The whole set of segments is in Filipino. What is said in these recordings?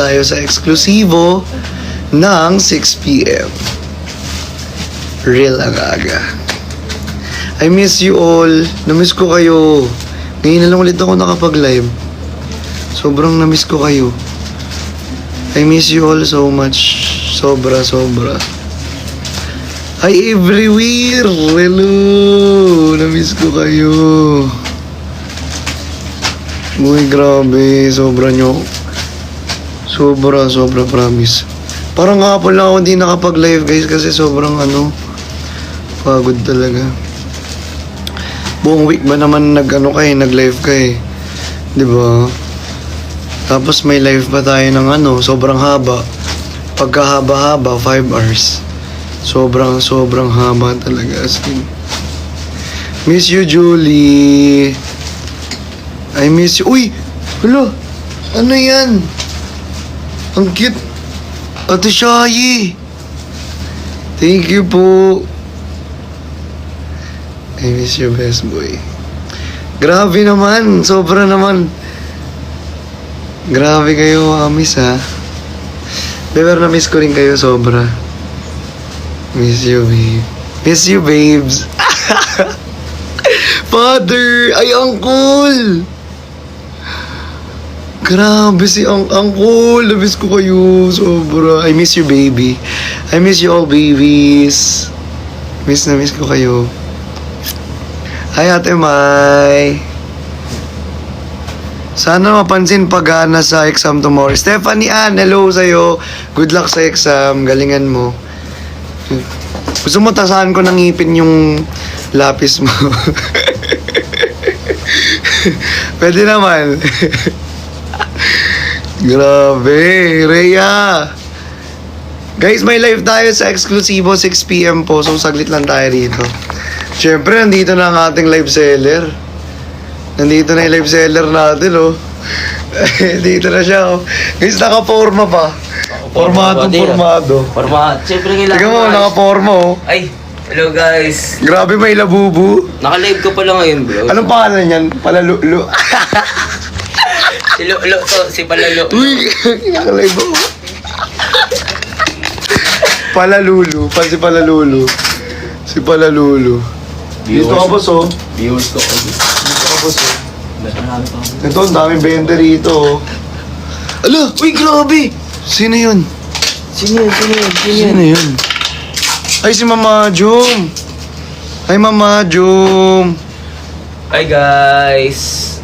tayo sa eksklusibo ng 6 p.m. Real ang aga. I miss you all. Namiss ko kayo. Ngayon na lang ulit ako nakapag-live. Sobrang namiss ko kayo. I miss you all so much. Sobra. Hi everywhere! Hello! Namiss ko kayo. Uy, grabe. Sobra nyo. Sobra, promise. Parang hapon lang ako hindi nakapag-live guys kasi sobrang pagod talaga. Buong week ba naman nag-live ka eh. Diba? Tapos may live pa tayo ng sobrang haba. Pagkahaba-haba, 5 hours. Sobrang haba talaga. As in. Miss you, Julie. I miss you. Uy! Hala! Ano yan? Ang cute. Ate Shayi. Thank you po. I miss you, best boy. Grabe naman. Sobra naman. Grabe kayo, miss ha. Pero na-miss ko rin kayo sobra. Miss you, babe. Miss you, babes. Father! Ay, uncle! Grabe si uncle. Na-miss ko kayo sobra. I miss you, baby. I miss you all, babies. Miss ko kayo. Hi, Ate Mai. Sana mapansin pagana sa exam tomorrow. Stephanie Ann, hello sa'yo. Good luck sa exam. Galingan mo. Gusto mo tasahan ko ng ngipin yung lapis mo? Pwede naman. Grabe. Rhea. Guys, may live tayo sa eksklusibo 6 p.m. po. So, saglit lang tayo dito. Siyempre, nandito na ang ating live seller. Nandito na yung live seller natin, oh. Dito na siya, oh. Guys, naka-forma pa. Formado. Siyempre kailangan. Tingnan mo, naka-forma, oh. Ay, hello guys. Grabe, may labubu. Naka-live ko pala ngayon, bro. Anong pangalan yan? Palalo. Si Lolo to, si Palalo. Uy, naka-live ako. Palalulu. Si Palalulu. Dito ka, boss, oh. Viewers ko. Ito, ang daming benta rito, oh. Ala! Uy, grabe! Sino yun? Sino yun? Ay, si Mama Jum. Hi, Mama Jum. Hi guys.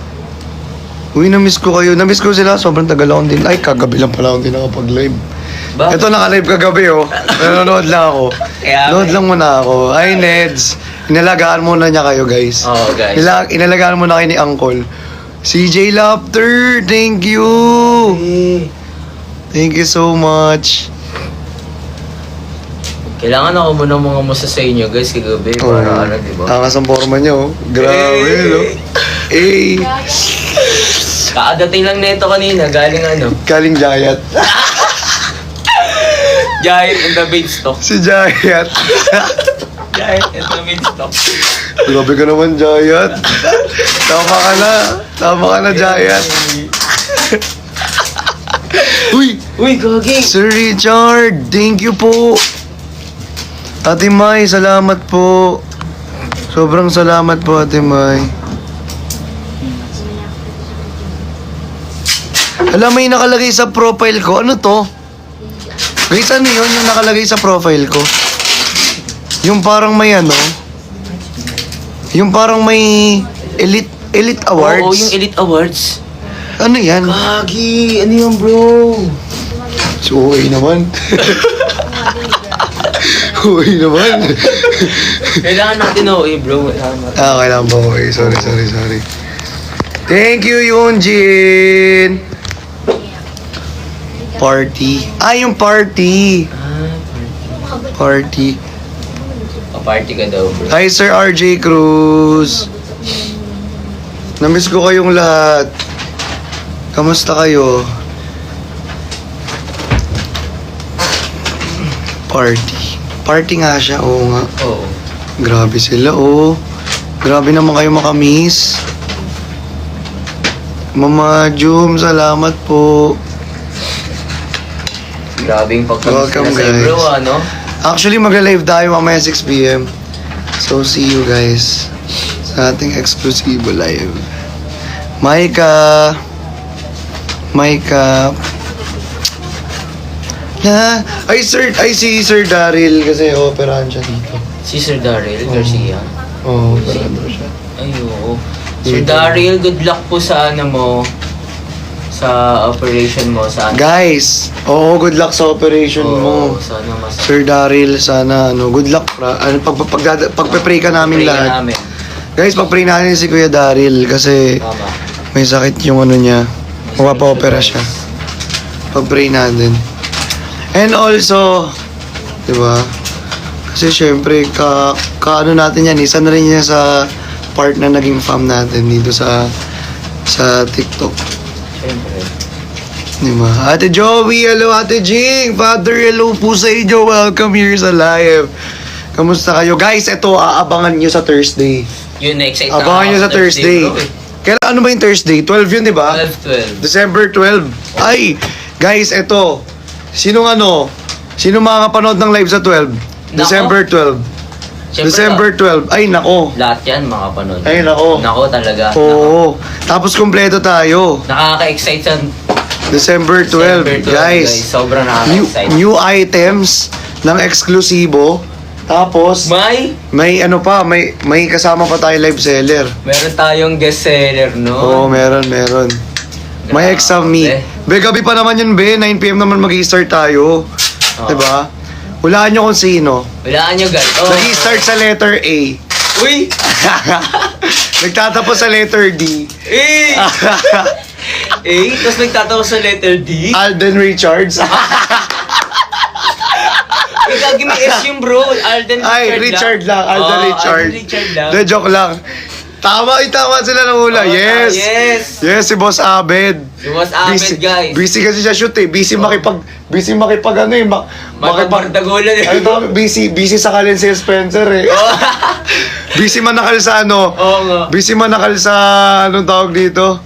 Uy, na-miss ko kayo. Na-miss ko sila. Sobrang tagal akong din. Ay, kagabi lang pala akong din nakapag-live. Bakit? Ito, naka-live kagabi, oh. Nanonood lang ako. Kaya, Nood lang muna ako. Hi, Neds. Inalagaan muna niya kayo, guys. Oo, guys. Inalagaan muna kayo ni Uncle. CJ Laughter, thank you. Thank you so much. Kailangan ako muna mga musa sa inyo guys kagabi para diba? Angas ang forma niya, oh. Grabe, no? Eh. Kakadating lang nito kanina, Galing Jayat. Giant in the beanstalk. Si Jayat. Giant in the beanstalk. Grabe ka naman, Jayat. Tama ka na, Jayat. Uy, gagi. Sir Richard, thank you po. Ate Mai, salamat po. Sobrang salamat po, Ate Mai. Alam, may nakalagay sa profile ko. Ano to? Guys, ano yun yung nakalagay sa profile ko? Yung parang may yung parang may Elite Awards. Oo, yung Elite Awards. Ano yan? Gagi, ano yan bro? So, okay naman. Okay naman. Kailangan natin bro. Kailangan ba okay? Sorry. Thank you, Yunjin. Party. Yung party. Party. Pa-party ka daw bro. Hi, Sir RJ Cruz. Namiss ko kayong lahat. Kamusta kayo? Party nga siya, oo nga. Oo. Grabe sila, oh. Grabe naman kayo makamiss. Mama Jum, salamat po. Grabing pagkakas Welcome, na sa'yo, guys. bro, ano? Actually, magla-live tayo mamaya 6 p.m. So, see you guys sa ating exclusive live. Micah. Si Sir Daryl kasi operahan siya dito. Si Sir Daryl Garcia. Oo, operador siya. Ay, oo. Sir Daryl, good luck po sa ano mo. Sa operation mo. Sa ano. Guys, good luck sa operation mo. Sana mas... Sir Daryl, sana good luck. Pagpe-pray ka namin Pray ka lahat. namin. Guys, pag-pray natin si Kuya Daryl kasi Tama. may sakit yung ano niya. Mapapa-opera siya. Pag-pray natin. And also, di ba? Kasi syempre, kaano natin yan, isa na rin niya sa part na naging fam natin dito sa TikTok. Siyempre. Di ba? Ate Joey, hello Ate Jing! Father, hello po sa inyo. Welcome here sa live. Kamusta kayo? Guys, ito, aabangan nyo sa Thursday. Yun, excited Abangan nyo sa Thursday. bro, eh. Kailan, ano ba yung Thursday? 12 yun, di ba? 12. December 12. Ay, guys, eto. Sinong makakapanood ng live sa 12? Nako. December 12. Siyempre, December 12. Ay, nako. lahat yan makapanood. Ay, nako. Nako talaga. Oo. Tapos kumpleto tayo. Nakaka-excite yan. December 12, December 12, guys. Sobrang nakaka-excite. New items ng eksklusibo. Tapos, may ano pa, may kasama pa tayo live seller. Meron tayong guest seller, no? Oo, meron. May exam me. Be, gabi pa naman yun, be. 9 p.m. naman mag-i-start tayo. Oo. Diba? Hulaan nyo kung sino. Walaan nyo, guys. Oh. Nag-i-start sa letter A. Uy! Nagtatapos sa letter D. Eh! Tapos nagtatapos sa letter D. Alden Richards. Gagi may S yung bro. Alden Ay, Richard lang. Alden Oo, Richard. Alden Richard lang. De, joke lang. Tama sila ng hula. Oo, Yes. yes. Yes, si Boss Abed. Si Boss Abed, guys. Busy kasi siya shoot eh. Busy makipag ano eh. Makipagdagulan eh. Ano tawag? Busy sa kalin si Spencer eh. Busy manakal sa ano. Oo nga. Busy manakal sa anong tawag dito?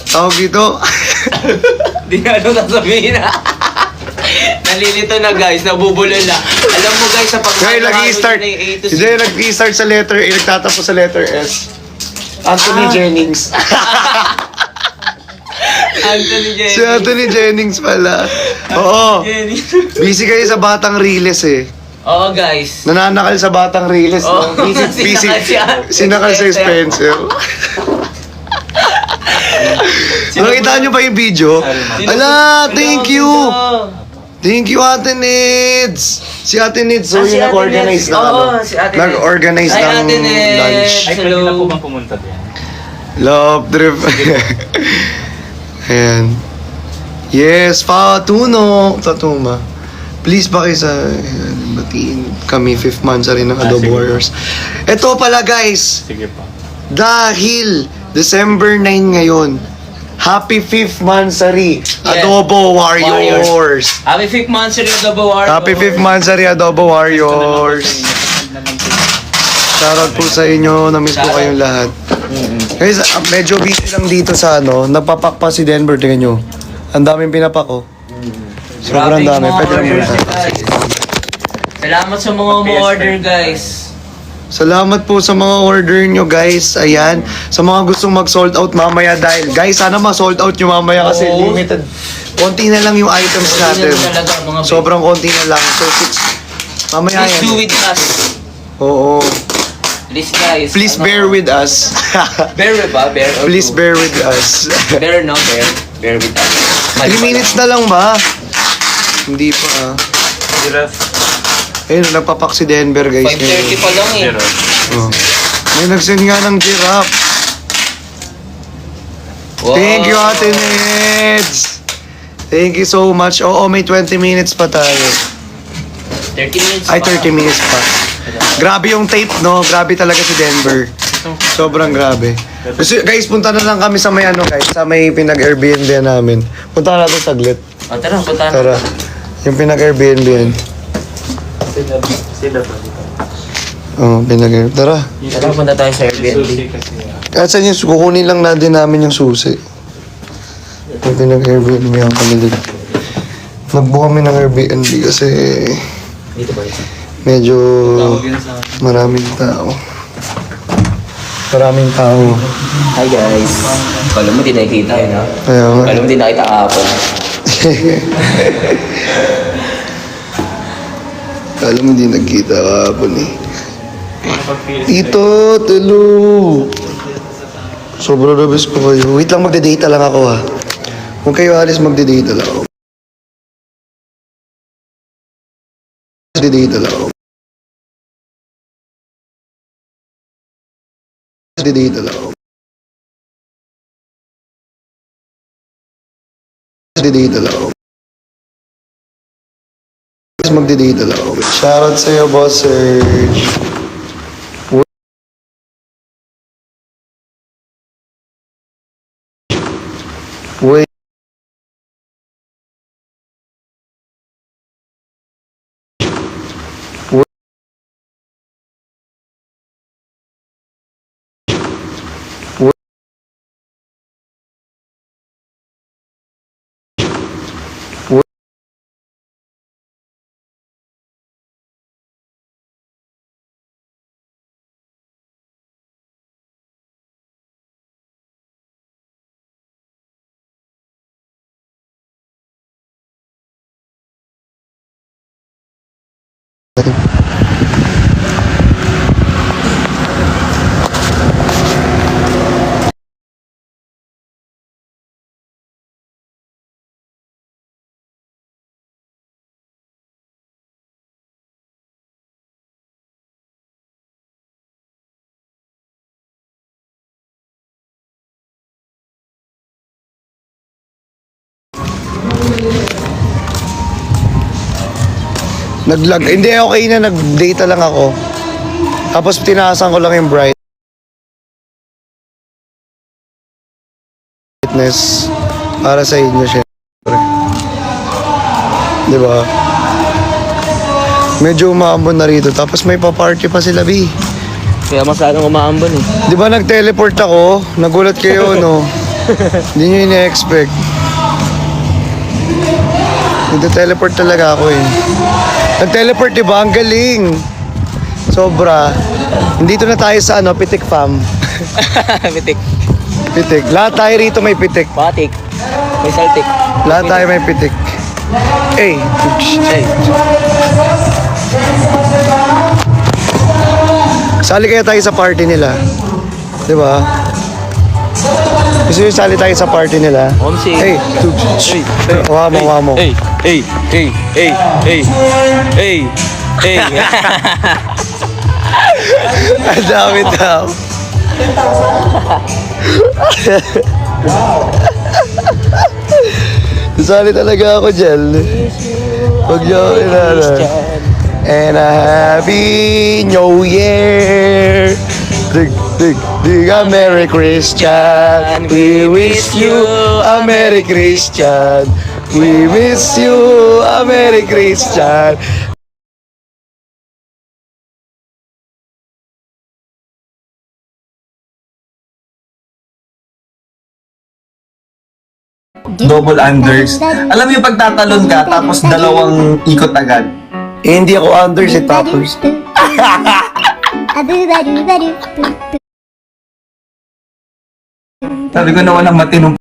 Tawag dito? Di na ano sasabihin ha. Nalilito na guys, nabubulol na. Alam mo guys, sa Kaya nag-i-start. Hindi, nag-i-start sa letter A, nagtatapos sa letter S. Anthony Jennings. Anthony Jennings. Si Anthony Jennings pala. Oo. Jennings. Busy kayo sa Batang Riles eh. Oo guys. Nananakal sa Batang Riles. Oo, No? Busy. sinakal siya. Sinakal si Spencer. Nakita nyo ba yung video? Ala, thank you! Thank you, Ate Nids! Si Ate Nids, so Si yung Ate nag-organize Nids. ng Oo, ano? si Ate Nids. Nag-organize Ay, ng Ate Nids. lunch. Ay, pwede na po bang pumunta din? Love trip. Ayan. Yes, Fatuma. Please sa batiin kami 5th month rin ng Adobo sige. Warriors. Ito pala guys, Sige po. dahil December 9 ngayon, Happy 5th Mansari Yeah. Adobo Warriors. Happy 5th month sa Adobo Warriors. Happy 5th Mansari Adobo Warriors. Shoutout po sa inyo, na-miss po kayong lahat. Guys, medyo busy lang dito sa ano, nagpapak pa si Denver, tingnan nyo. Ang daming pinapak oh. Sobrang Grabing dami, mga pwede lang orders, muna. guys. Salamat sa mga order guys. Salamat po sa mga order nyo guys. Ayan. Sa mga gustong mag-sold out mamaya dahil guys, sana ma-sold out nyo mamaya kasi Oo. limited. Konti na lang yung items natin. Hindi na talaga, mga Sobrang konti na lang. So, mamaya Please do yan. with us. Oo. Please guys. Please Ano? bear with us. Bear ba? Bear or Please two? bear with us. Bear no, bear. Bear with us. 3 minutes na lang ba? Hindi pa ah. Giraffe. Ayun, nagpapak si Denver guys. 5:30 pa lang eh. Giraffe. Oh. May nagsend nga ng giraffe. Wow. Thank you, Ate Neds. Thank you so much. Oo, may 20 minutes pa tayo. 30 minutes Ay, pa. 30 minutes pa. Grabe yung tape, no? Grabe talaga si Denver. Sobrang grabe. Guys, punta na lang kami sa may ano, guys. Sa may pinag-Airbnb namin. Punta natin saglit. Oh, tara, punta na. Tara. Yung pinag-Airbnb yan. Sila pa dito. Oo, pinag-Airbnb. Tara. Tara, punta tayo sa Airbnb. Susi kasi. At saan yung kukunin lang natin namin yung susi. Yung pinag-Airbnb ang kami dito. Nagbuo kami ng Airbnb kasi Dito ba ito? medyo Tawag yan sa... maraming tao. Maraming tao. Hi guys. Kala mo di nakikita yun ha? Kaya nga. Kala mo di nakita kahapon. Kala mo hindi nagkita kahapon eh. Pag-PS. Tito, tulo. Sobrang rabis ko kayo. Wait lang, magde-data lang ako ha. Kung kayo alis, magde-data lang ako. Magde-data lang ako. Magde-data lang ako. Magde-data lang ako. Magde-data lang ako. Shoutout sa'yo, Boss Serge. Wait. Nag-log. Hindi, okay na. Nag-data lang ako. Tapos tinaasan ko lang yung brightness para sa inyo, syempre. Di ba? Medyo umaambon na rito. Tapos may pa-party pa sila, B. Kaya masyadong umaambon eh. Di ba nag-teleport ako? Nagulat kayo, no? Hindi nyo ina-expect. Nag-teleport talaga ako eh. Nag-teleport, di ba? Ang galing. Sobra. Nandito na tayo sa Pitik Fam. Pitik. Pitik. Lahat tayo rito may pitik. Patik. May saltik. Lahat tayo may pitik. Eh. Hey. Sali kaya tayo sa party nila. Di ba? Gusto nyo sali tayo sa party nila? Omsi. Hey. Wamo, wamo. Hey. Hey. Hey. Hey. Hey. Hey. Hey. Ang dami tao. Sali talaga ako dyan. Huwag niyo ako inara. And a happy new year. Dig, dig, dig, a Merry Christian. We wish you a Merry Christian. We wish you a Merry Christian. Double unders. Alam mo yung pagtatalon ka tapos dalawang ikot agad. Eh, hindi ako under si toppers. Sabi ko na walang matinong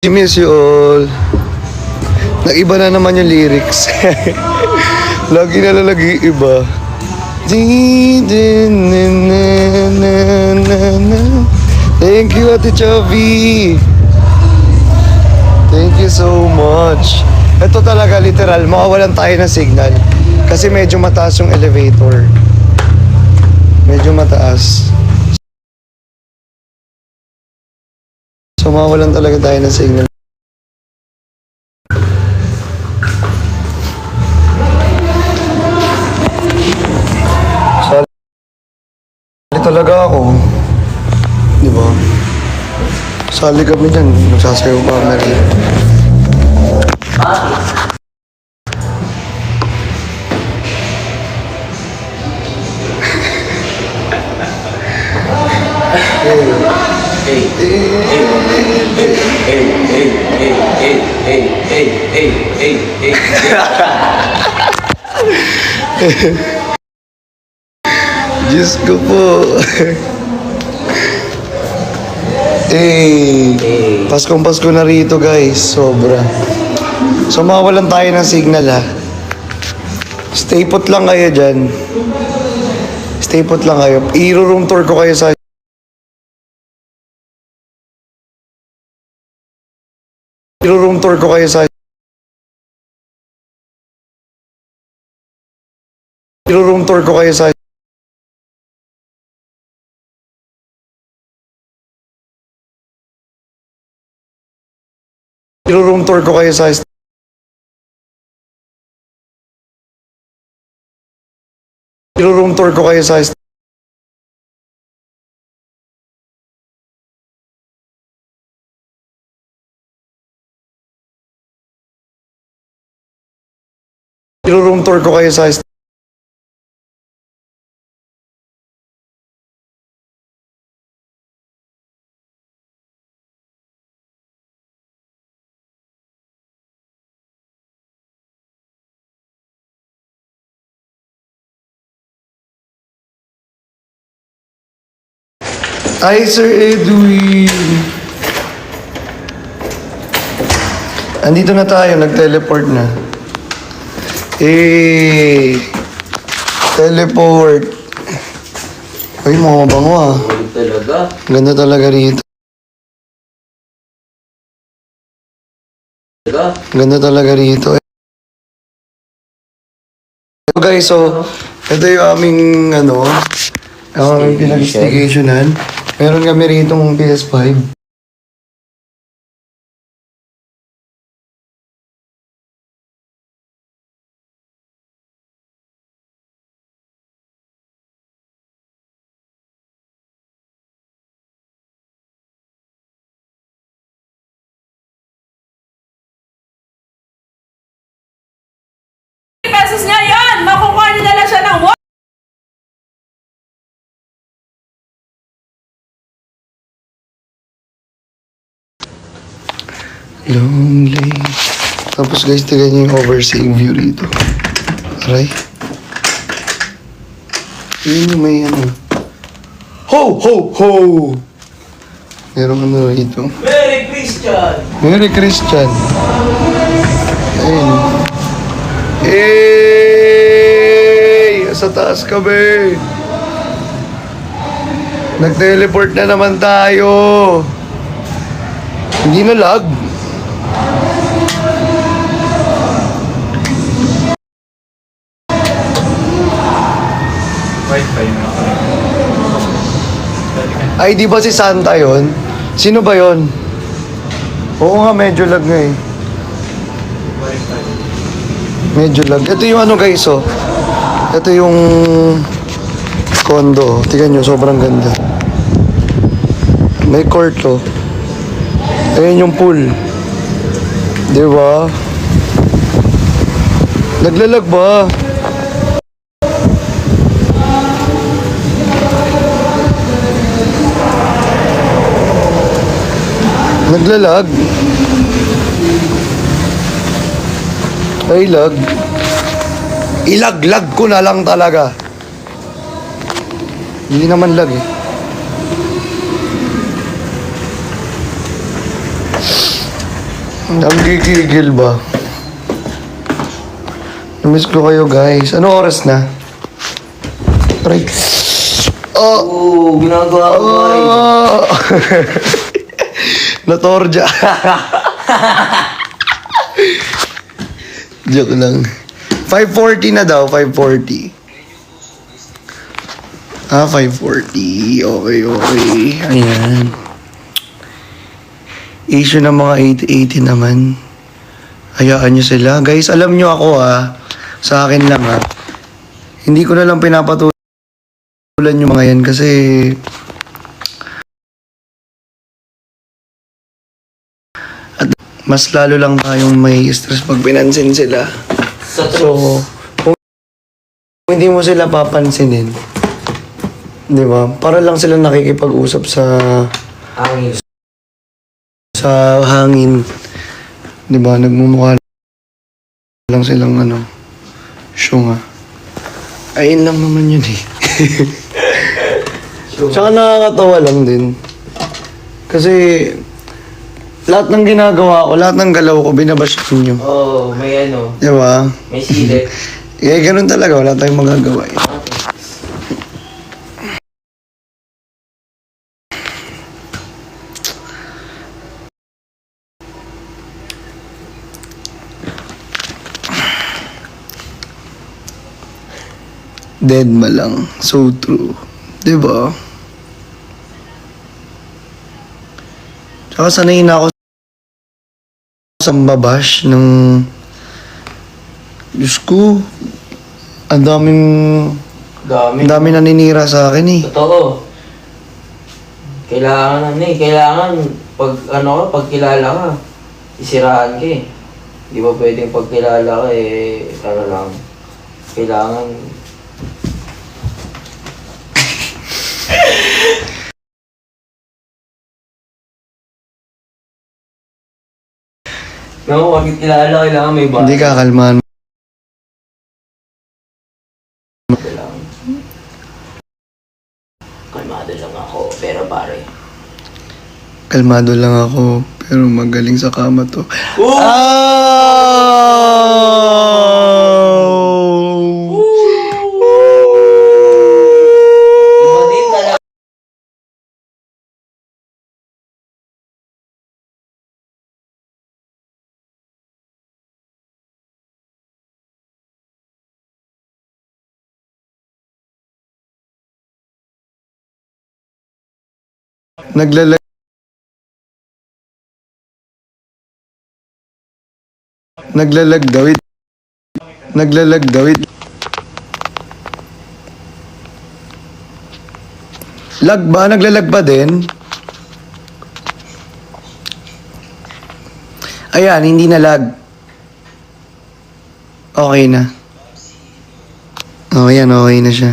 I miss you all. Nag-iba na naman yung lyrics. Lagi na lalagi iba. Thank you, Ate Chovy. Thank you so much. Ito talaga literal, makawalan tayo ng signal. Kasi medyo mataas yung elevator. Medyo mataas. So mawalan talaga tayo ng signal. Sali talaga ako. Di ba? Sali kami dyan. Nagsasayaw pa kami rin. Hey. Diyos ko po. Paskong Pasko na rito guys, sobra. So mawalan tayo ng signal ha. Stay put lang kayo dyan. Stay put lang kayo. I-room tour ko kayo sa... I-room tour ko kayo sa... I-room tour ko kayo sa... I-room tour ko kayo sa... I-room tour ko kayo sa... I-room tour ko kayo sa... Hi, Sir Edwin. Andito na tayo, nag-teleport na. Teleport. Ay, mga mabango ah. Talaga. Ganda talaga rito. Ganda talaga rito. So guys, so, ito yung aming, ang aming pinag-investigationan. Meron kami rito ng PS5. Pesos niya yan! Makukuha niya na lang siya ng Lonely. Tapos guys, tignan niyo yung overseeing view rito. Aray. Yun yung may Ho! Ho! Ho! Merong rito. Merry Christian! Merry Christian. Ayun. Hey! Sa taas kami. Nag-teleport na naman tayo. Hindi na lag. Wi-Fi na ako. Ay, di ba si Santa yon? Sino ba yon? Oo nga, medyo lag nga eh. Wi-Fi. Medyo lag. Ito yung guys, oh. Ito yung condo. Tingnan nyo, sobrang ganda. May court, oh. Ayan yung pool. Di ba? Naglalag ba? Naglalag. Ay, lag. Ilaglag ko na lang talaga. Hindi naman lag eh. Ang gigigil ba? Namiss ko kayo guys. Ano oras na? Aray. Oh! Ginagawa ko ay. Oh! Natorja. Joke lang. 5:40 na daw, 5:40. 5:40. Okay. Ayan. Issue ng mga 80 naman. Hayaan nyo sila. Guys, alam nyo ako sa akin lang hindi ko na lang pinapatulan yung mga yan kasi at mas lalo lang tayong may stress pag pinansin sila. So, kung hindi mo sila papansinin, di ba? Para lang sila nakikipag-usap sa Angin. hangin. Di ba? Nagmumukha lang silang ano, syunga. Ayun lang naman yun eh. Tsaka nakakatawa lang din. Kasi lahat ng ginagawa ko, lahat ng galaw ko, binabash ninyo. Oo, may ano, Di ba? may silip. Eh, ganun talaga. Wala tayong magagawa eh. Dead ma lang. So true. Di ba? Tsaka sanay na ako sa babash ng... Diyos ko, ang Dami. dami naninira sa akin eh. Totoo. Kailangan ano eh, kailangan pag ano ka, pag kilala ka, isiraan ka eh. Di ba pwedeng pag kilala ka eh, ano lang, kailangan... No, bakit kilala, kailangan may bahay. Hindi kakalmahan. Kailangan. Kalmado lang ako, pero pare. Kalmado lang ako, pero magaling sa kama to. Oh! Iba din talaga. Naglalag... Naglalag dawit. Naglalag dawit. Lag ba? Naglalag ba din? Ayan, hindi na lag. Okay na. Oh, yan, okay na siya.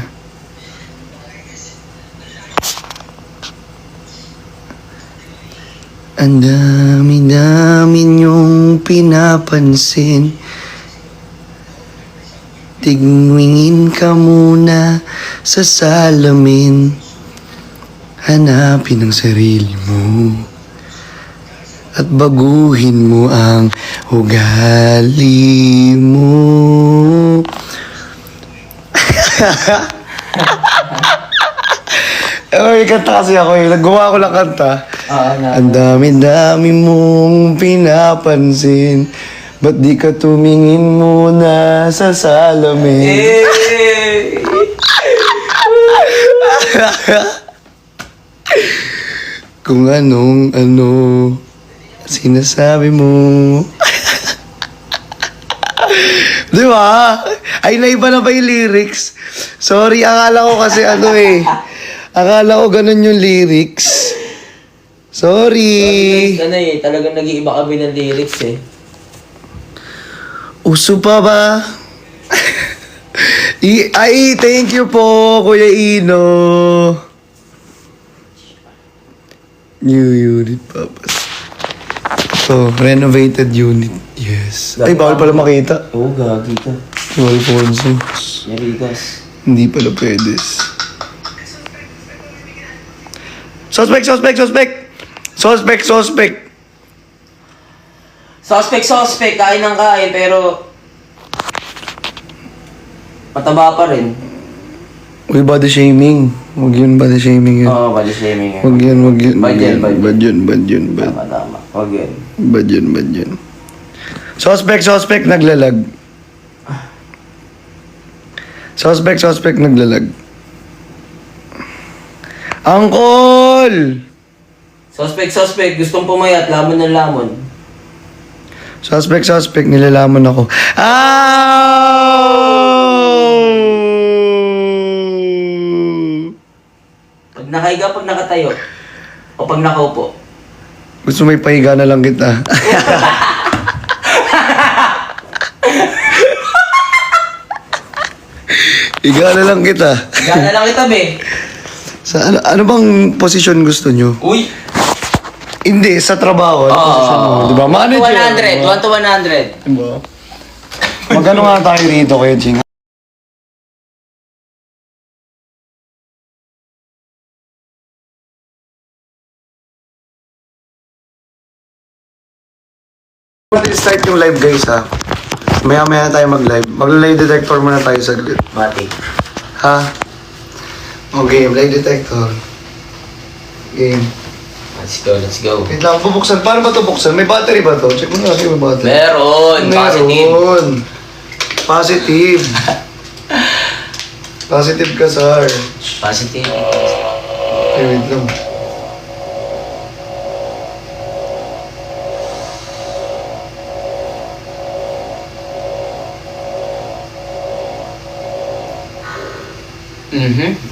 Ang dami-dami niyong pinapansin. Tigwingin ka muna sa salamin. Hanapin ang sarili mo. At baguhin mo ang ugali mo. Ay, kanta kasi ako eh. Nagawa ko lang kanta. Ang dami-dami mong pinapansin. Ba't di ka tumingin muna sa salamin? Eh! Kung anong ano sinasabi mo. Di ba? Ay, naiba na ba yung lyrics? Sorry, akala ko kasi ano eh. Akala ko ganun yung lyrics. Sorry. Ano eh, talagang nag-iiba kami ng lyrics eh. Uso pa ba? Ay, thank you po, Kuya Ino. New unit, papas. So, renovated unit. Yes. Ay, bawal pala makita. Oo, gagi ka. Bawal po consumers. Yarigas. Hindi pala pwede. Suspect, suspect, suspect! Suspect, suspect! Suspect, kain ng kain, pero... mataba pa rin. Uy, body shaming. Huwag yun, body shaming yun. Oo, body shaming. Huwag yun, huwag yun. Bad yan, bad Bad yun, bad yun, bad. Tama. Huwag yun. Bad yun, bad yun. Suspect, suspect, naglalag. Suspect, naglalag. Angkol! Suspect, gustong pumayat, lamon ng lamon. Suspect, nilalaman ako. Ow! Pag nakahiga, pag nakatayo. O pag nakaupo. Gusto may pahiga na lang kita. Higa na lang kita. Higa na lang kita, be. Sa ano bang posisyon gusto nyo? Uy! Hindi, sa trabaho. Ano posisyon mo? Oo. Diba? Manager. 100, diba? 1 to 100. Diba? Magkano nga tayo rito, Kuya Ching? Start yung live, guys, ha? Maya-maya tayo mag-live. Mag-live detector muna tayo saglit. Matik. Ha? Okay, live detector. Game. Let's go, let's go. Wait lang, bubuksan. Paano ba ito buksan? May battery ba to? Check mo na natin may battery. Meron, positive. Meron. Positive. Positive ka, sir. Positive. Okay, wait lang.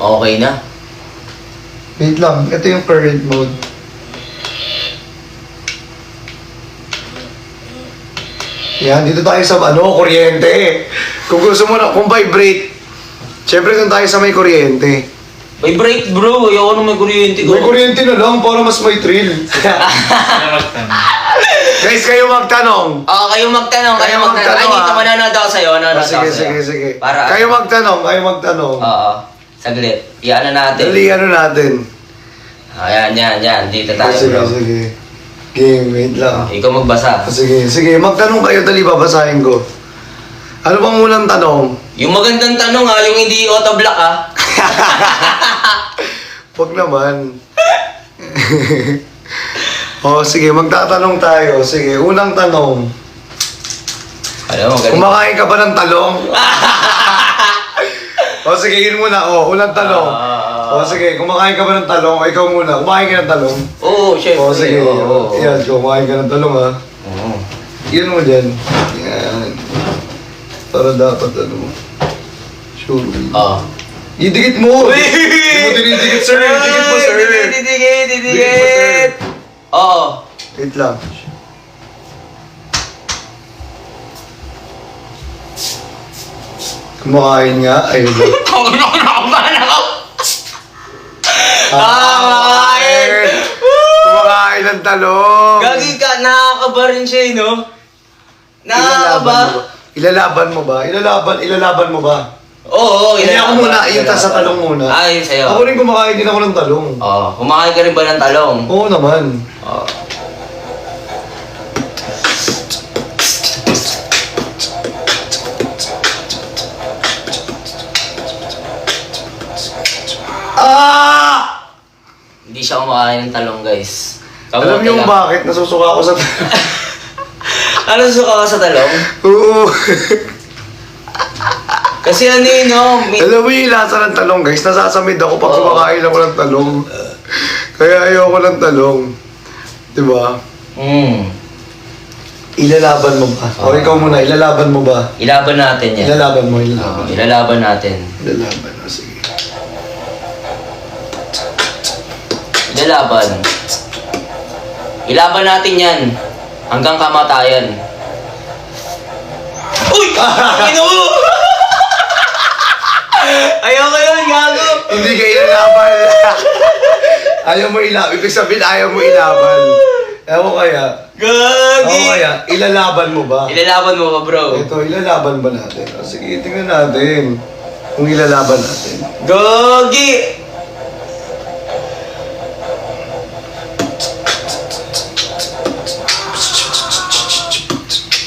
Okay na. Wait lang. Ito yung current mode. Yan, dito tayo sa kuryente. Kung gusto mo na, kung vibrate, syempre doon tayo sa may kuryente. Vibrate bro, ayoko na may kuryente ko. May kuryente na lang para mas may thrill. Guys, kayo magtanong. Kayo magtanong, kayo magtanong. Ay, dito manonood ako sa'yo, manonood Sige, ako sa'yo. sige. Para, Kayo magtanong. Oo, saglit. Iyan na natin. Dali, ano natin? Yan. Dito tayo Sige, bro. sige. Game, wait lang. Ikaw magbasa. Sige. Magtanong kayo, dali, babasahin ko. Ano bang unang tanong? Yung magandang tanong yung hindi auto-block Huwag naman. Sige, magtatanong tayo. Sige, unang tanong. Alam mo, ganito. Kumakain ka ba ng talong? Sige, yun muna. Unang tanong. Sige, kumakain ka ba ng talong? O, ikaw muna. Kumakain ka ng talong? Oo, syempre. Sige. Oo. Yan, kumakain ka ng talong, ha? Oo. Yun mo dyan. Yan. Para dapat, sure. Oo. Idikit mo! Hindi mo dinidikit, sir. Idikit mo, sir. Didikit. Oo. Wait lang. Kumakain nga. Ayun lang. Kumakain ako. Kumakain! Kumakain ng talong! Gagi ka, nakakaba rin siya, no? Nakakaba. Ilalaban mo ba? Ilalaban mo ba? Oo, Hindi ako muna, yung sa talong muna. Yun sa'yo. Ako rin kumakain din ako ng talong. Oo, kumakain ka rin ba ng talong? Oo naman. Oo. Ah! Hindi siya kumakain ng talong, guys. Alam niyo kung bakit nasusuka ako sa talong? Ano suka ka sa talong? Oo. Kasi ano yun, no? Alam mo yung lasa ng talong, guys. Nasasamid ako pag kumakain ako ng talong. Kaya ayoko ng talong. Diba? Ilalaban mo ba? O ikaw muna, ilalaban mo ba? Ilaban natin yan. Ilalaban mo, Oo, ilalaban natin. Ilalaban, sige. Ilalaban. Ilaban natin yan. Hanggang kamatayan. Uy! Ino! Ayaw ko yun, gago! Hindi ka ilalaban. Ayaw mo ilaban. Ibig sabihin, ayaw mo ilaban. Ewan kaya. Gagi! Ewan kaya, ilalaban mo ba? Ilalaban mo ba, bro? Ito, ilalaban ba natin? Sige, tingnan natin. Kung ilalaban natin. Gagi!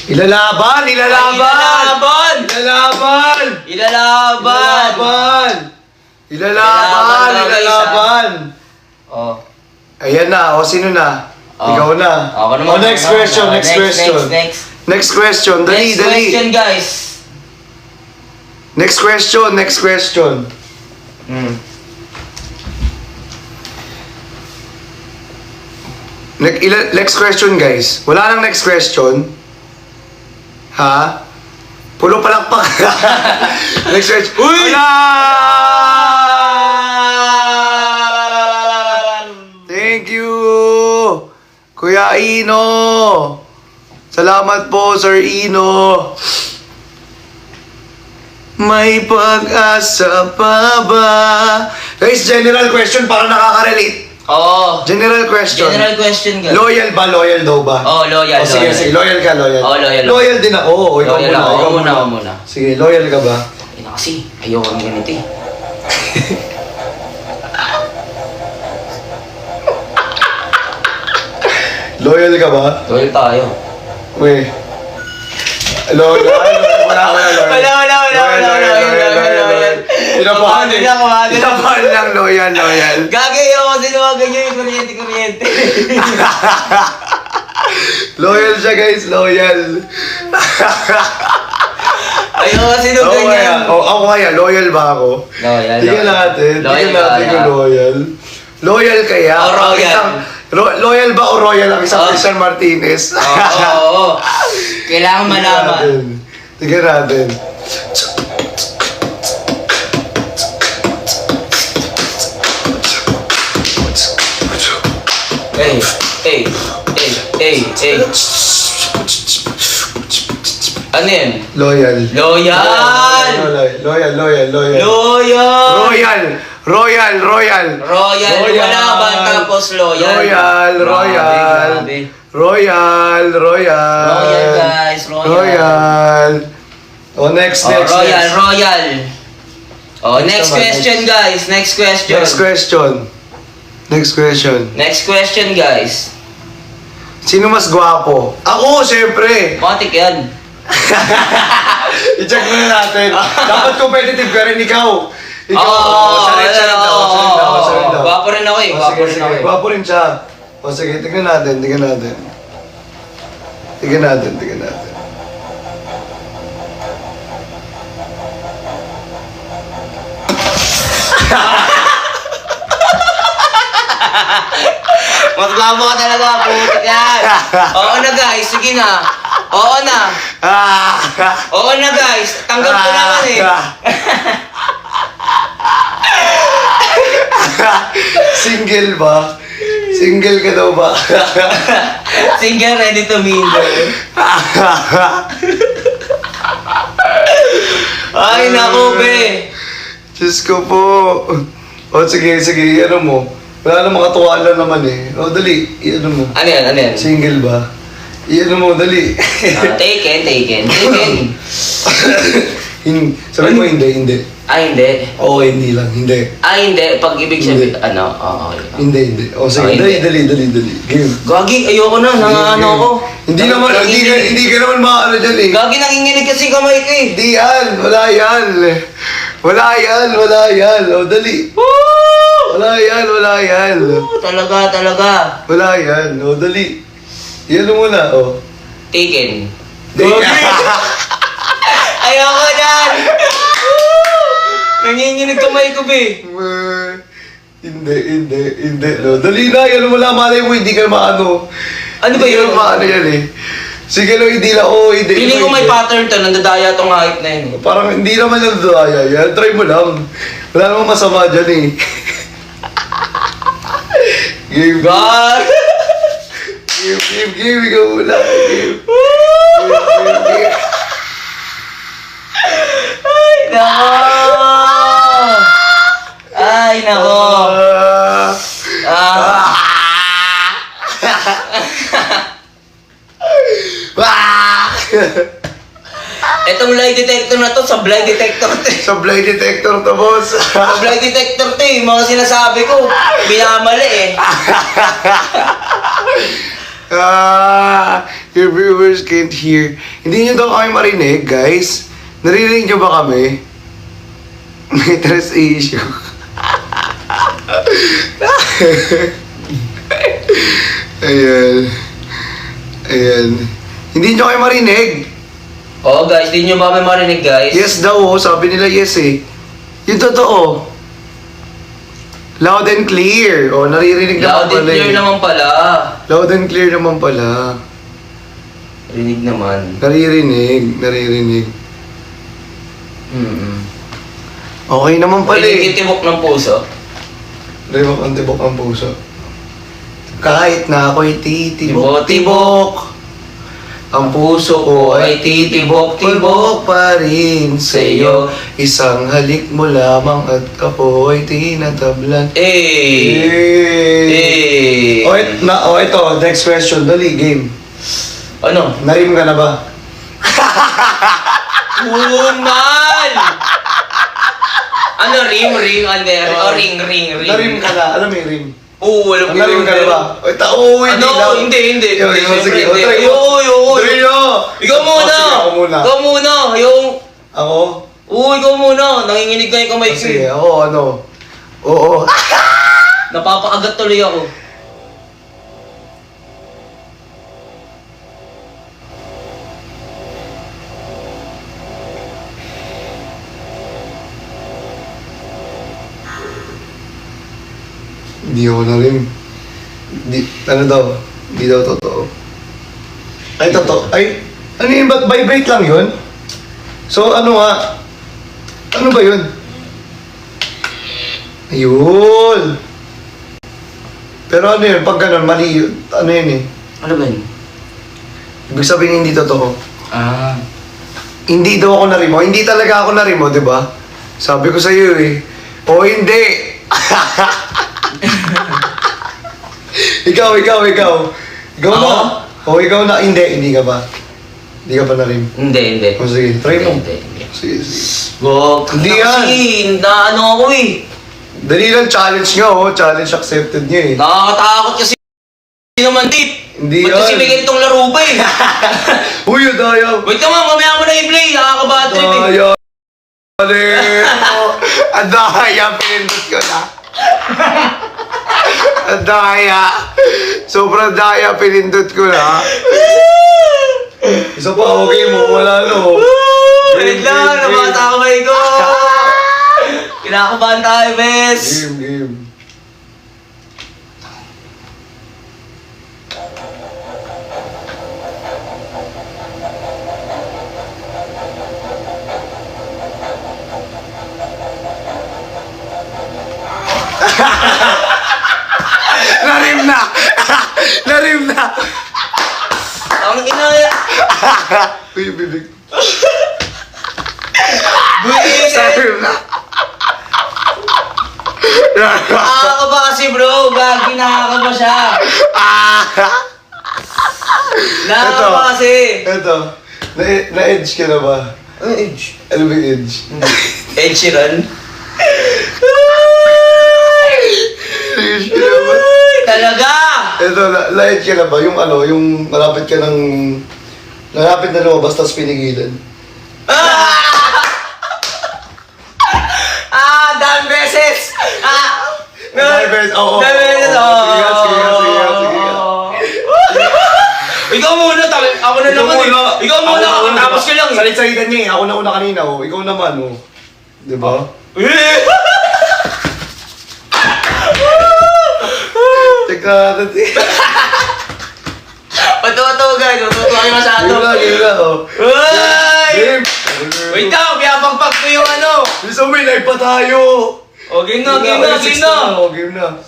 Ilalaban! Ilalaban! Ilalaban! Ilalaban! Ilalaban! Ilalaban! Oh. Ayan na, sino na? Oh. Ikaw na. Ako naman. Next question, next question. Next. Next question, dali, Next dali. question, guys. Next question. Next question, guys. Wala nang next question. Ha? Pulo palakpak. Next question. Uy! Wala! Thank you, Kuya Ino. Salamat po, Sir Ino. May pag-asa pa ba? Guys, general question para nakaka-relate. Oo. General question. General question ka. Loyal ba? Loyal daw ba? Oo, loyal. O sige, sige. Loyal ka, loyal. Oo, loyal. Loyal din ako. O, ikaw Loyal muna. ako. Ikaw Ako muna. Sige, loyal ka ba? Ay na kasi, ayoko ng ganito eh. Loyal ka ba? Loyal tayo. Uy. Loyal. Wala. Tinapahan eh. Tinapahan lang, loyal. Gagi, ako kasi naman ganyan yung kuryente. Loyal siya, guys. Loyal. Ayoko kasi nung ganyan. Ako kaya, loyal ba ako? Loyal. Tingnan natin. Loyal Tingnan natin kaya. kung loyal. Loyal kaya? O royal. Ang isang- loyal ba o royal ang isang Oh. Christian Martinez? Oo. Kailangan malaman. Tingnan natin. Hey. Ano yan? Loyal. Loyal! Loyal. Loyal! Royal. Royal, lumalaban tapos loyal. Royal. Grabe. Royal, guys, royal. Royal. Oh, next. Royal. Oh, next naman, question, guys. Next question. Next question. Next question, guys. Sino mas gwapo? Ako, syempre. Matik yan. I-check muna natin. Dapat competitive ka rin ikaw. Salit daw. Gwapo rin ako eh. Gwapo rin siya. O sige, tignan natin. Mas gwapo ka talaga, putik yan. Oo na, guys. Sige na. Oo na, guys. Tanggap ko naman eh. Single ba? Single ka daw ba? Single, ready to mingle. Ay, naku, be. Diyos ko po. O sige, ano mo? Wala namang katuwaan lang naman eh. O dali, i-ano mo. Ano yan? Single ba? I-ano mo, dali. Taken. Sabi mo hindi. Ay, hindi. Oo, hindi lang, hindi. Ay, hindi. Pag-ibig sabihin, ano? Oo. Hindi. O sige, Okay, dali. Game. Gagi, ayoko na. Nangaano ako. Hindi ka naman makaano dyan eh. Gagi, nanginginig kasi kamay ko eh. Hindi yan, wala yan. O dali. Wala yan. Talaga. Wala yan, o dali. Yan muna, o. Taken. Gagi! Ayoko yan. Nanginginig kamay ko, be. Hindi. No. Dali na, yan mo lang, malay mo, hindi ka maano. Ano ba yun? Hindi ka maano yan eh. Sige no, hindi lang, hindi. Feeling ko may pattern to, nandadaya tong hype na yun. Parang hindi naman yung daya yan. Try mo lang. Wala namang masama dyan eh. Game. God! Game. Ikaw muna. Game. Ay, nako! Itong lie detector na to, sablay detector to. Sablay detector to, boss. Sablay detector to eh, mga sinasabi ko, binamali eh. Your viewers can't hear. Hindi nyo daw kami marinig, guys. Naririnig nyo ba kami? May trust issue. Ayan. Hindi nyo kayo marinig. Oo guys, di nyo ba may marinig guys? Yes daw, sabi nila yes eh. Yung totoo. Loud and clear. Naririnig Loud and naman pala. clear naman pala. Loud and clear naman pala. Rinig naman. Naririnig. Mm-mm. Okay naman pala Rinig eh. yung tibok ng puso. Tibok ang puso. Kahit na ako'y titibok-tibok. Ang puso ko ay titibok-tibok pa rin sa'yo. Isang halik mo lamang at ako'y tinatablan. Eh. Ito, next question. Dali, game. Ano? Narim ka na ba? Umal! Ano, ring? Narim ka na. Alam mo yung rim? Oo, alam ko Narim ka na ba? Hindi. Yo, sige. Hindi. Try mo. Try mo. Ikaw muna! Sige, ako muna. Ikaw muna! Yung... Ako? Oo, ikaw muna! Nanginginig na yung kamay ko. Sige, ako ano? Oo. Napapakagat tuloy ako. Hindi ako narim. Ano daw? Hindi daw totoo. Ay, totoo. Ay, ano yun? Ba't vibrate lang yun? So, ano nga? Ano ba yun? Ayun! Pero ano yun? Pag ganun, mali yun. Ano yun eh? Ano ba yun? Ibig sabihin hindi totoo. Ah. Hindi daw ako narimo. Hindi talaga ako narimo, di ba? Sabi ko sa iyo eh. O hindi! Ikaw. Ikaw na. O ikaw na. Hindi ka ba? Hindi ka ba narim? Hindi. O sige, try mo. Hindi. Sige. Wag. Hindi yan. Kasi, naano ako eh. Dali lang, challenge nga oh. Challenge accepted niya eh. Nakakatakot kasi naman, Tip. Hindi Ba't kasi yan. may ganitong laro pa eh? Uy, daya. Wait naman, mamaya mo na i-play. Nakakabad trip eh. Daya. Ang daya, pinindot ko na. Ang daya. Sobrang daya, pinindot ko na. Isa pa, okay mo. Wala no. Wait lang, nabatakabay ko. Kinakabahan tayo, bes. Game. Narim na! Ang ina. Uy, bibig. Buisit. Narim na! Nakakaba kasi bro. Gagi, nakakaba siya. Nakakaba kasi. Ito. Na-edge ka na ba? Ano edge? Ano ba yung edge? Ed Sheeran? Na-edge ka na ba? Talaga! Ito, na-edge ka na ba? Yung ano, yung malapit ka ng... Malapit na lumabas, tapos pinigilan. Dami beses! Dami beses, oo. Dami beses, oo. Sige nga. Ikaw muna, ako na naman eh. Ikaw muna, tapos ka lang eh. Salit-salitan niya eh. Ako na una kanina, oh. Ikaw naman, oh. Diba? Teka natin. Patuwa-tuwa guys, matutuwa kayo masyado. Game na, oh. Uy! Game! Wait lang, pinapagpag ko yung ano. Bisa may live pa tayo! O, game na. Oh, game na.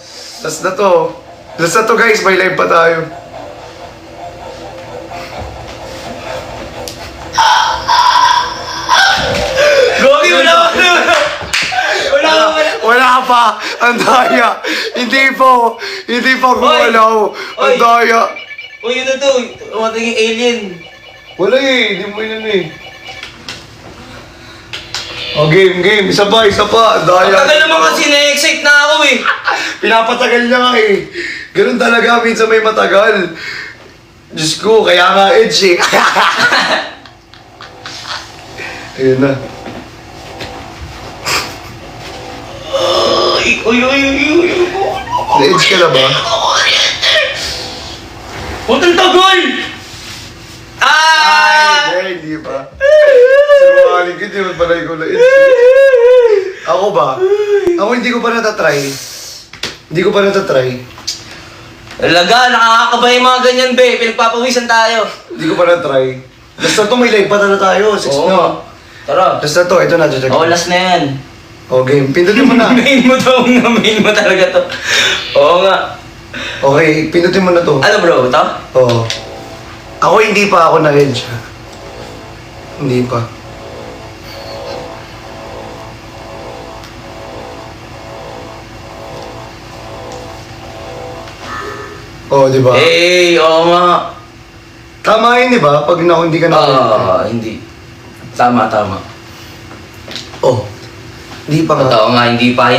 Last na to. Last na to guys, may live pa tayo. Gogi, wala. Wala pa! Ang daya! Hindi pa gumalaw! Ang Oy. daya! Uy, yun na to. Umating yung alien. Wala eh! Hindi mo yun eh. Oh, game! Isa pa! Ang daya! Ang tagal naman kasi na-excite na ako eh. Pinapatagal niya nga eh. Ganun talaga, minsan may matagal. Diyos ko, kaya nga edge eh. Ayun na. Uy. Na-edge ka na ba? Putang tagal! Ay, hindi pa. Sinungaling ko, hindi mo pala ikaw na-edge. Ako ba? Ako hindi ko pa natatry. Talaga, nakakakabay yung mga ganyan, be. Pinagpapawisan tayo. Hindi ko pa na-try. Last na to, may live pa na tayo. 6 Oo. na. Tara. Last na to, ito na, jajag. Oo, last na yan. Oh, game. Pindutin mo na. Main mo to, main mo talaga to. Oo nga. Okay, pindutin mo na to. Ano bro, ito? Oo. Ako hindi pa ako na-hedge. Hindi pa. Oh, di ba? Oo nga. Tama yun, di ba? Pag hindi ka na Hindi. Tama. Oh. Hindi pa nga. Totoo nga, hindi pa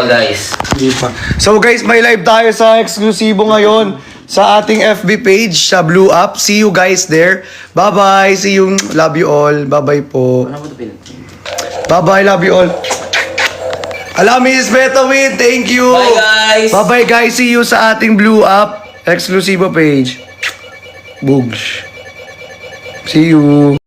guys. Hindi pa. So guys, may live tayo sa eksklusibo ngayon sa ating FB page sa Blue Up. See you guys there. Bye-bye. See you. Love you all. Bye-bye po. Ano ba ito pinag? Bye-bye. Love you all. Alam, Miss Betawin. Thank you. Bye guys! Bye-bye guys. See you sa ating Blue Up eksklusibo page. Boogs. See you.